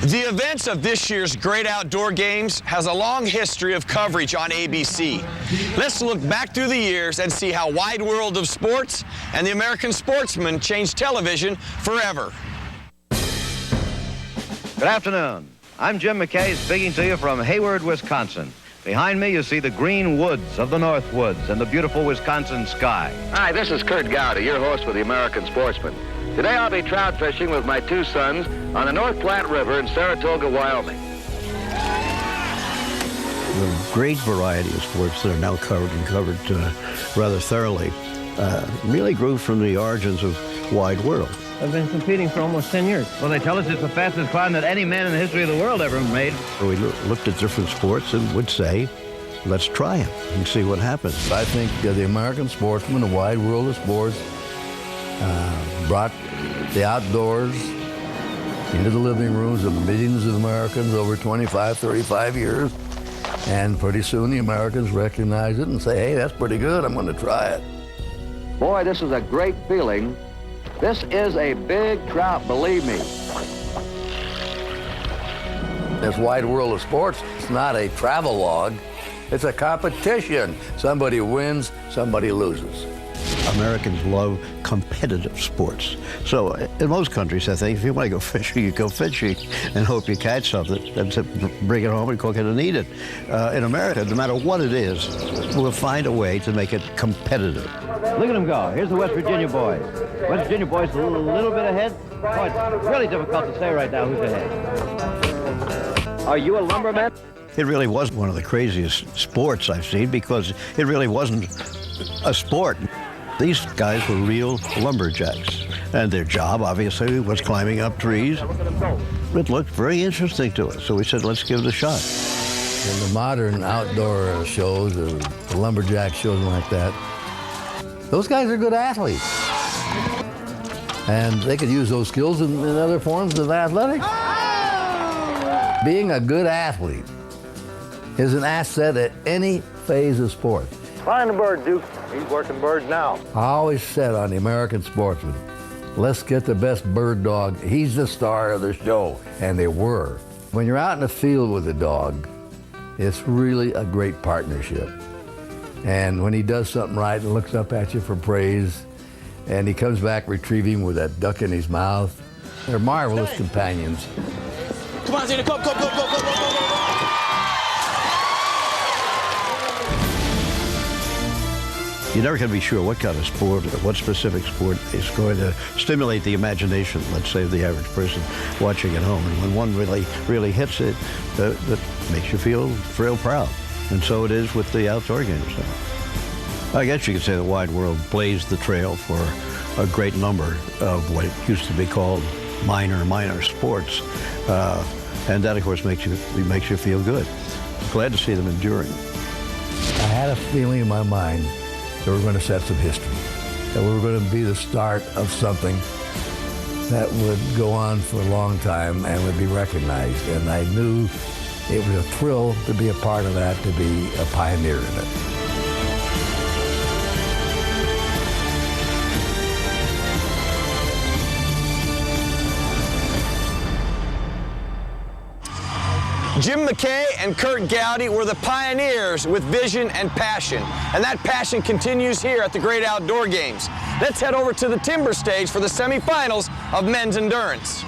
The events of this year's Great Outdoor Games has a long history of coverage on ABC. Let's look back through the years and see how Wide World of Sports and the American Sportsman changed television forever. Good afternoon. I'm Jim McKay speaking to you from Hayward, Wisconsin. Behind me you see the green woods of the North Woods and the beautiful Wisconsin sky. Hi, this is Curt Gowdy, your host with the American Sportsman. Today I'll be trout fishing with my two sons on the North Platte River in Saratoga, Wyoming. The great variety of sports that are now covered rather thoroughly really grew from the origins of Wide World. I've been competing for almost 10 years. Well, they tell us it's the fastest climb that any man in the history of the world ever made. We looked at different sports and would say, let's try it and see what happens. I think the American Sportsman, the Wide World of Sports, brought the outdoors into the living rooms of millions of Americans over 25, 35 years. And pretty soon the Americans recognize it and say, hey, that's pretty good, I'm going to try it. Boy, this is a great feeling. This is a big trout, believe me. This Wide World of Sports, it's not a travel log, it's a competition. Somebody wins, somebody loses. Americans love competitive sports. So in most countries, I think, if you want to go fishing, you go fishing and hope you catch something and bring it home and cook it and eat it. In America, no matter what it is, we'll find a way to make it competitive. Look at them go. Here's the West Virginia boys. West Virginia boys a little bit ahead. Boy, it's really difficult to say right now who's ahead. Are you a lumberman? It really was one of the craziest sports I've seen because it really wasn't a sport. These guys were real lumberjacks, and their job, obviously, was climbing up trees. It looked very interesting to us, so we said, let's give it a shot. In the modern outdoor shows, the lumberjack shows like that, those guys are good athletes. And they could use those skills in other forms of athletics. Being a good athlete is an asset at any phase of sport. Find the bird, Duke. He's working birds now. I always said on the American Sportsman, let's get the best bird dog. He's the star of the show. And they were. When you're out in the field with a dog, it's really a great partnership. And when he does something right and looks up at you for praise, and he comes back retrieving with that duck in his mouth, they're marvelous companions. Come on, Zena, go, go, go, go, go, go, go, go. You never can be sure what kind of sport or what specific sport is going to stimulate the imagination, let's say, of the average person watching at home. And when one really hits it, that makes you feel real proud. And so it is with the outdoor games. I guess you could say the Wide World blazed the trail for a great number of what used to be called minor sports. And that, of course, makes you feel good. Glad to see them enduring. I had a feeling in my mind that we were going to set some history, that we were going to be the start of something that would go on for a long time and would be recognized. And I knew it was a thrill to be a part of that, to be a pioneer in it. Jim McKay and Curt Gowdy were the pioneers with vision and passion. And that passion continues here at the Great Outdoor Games. Let's head over to the timber stage for the semifinals of men's endurance.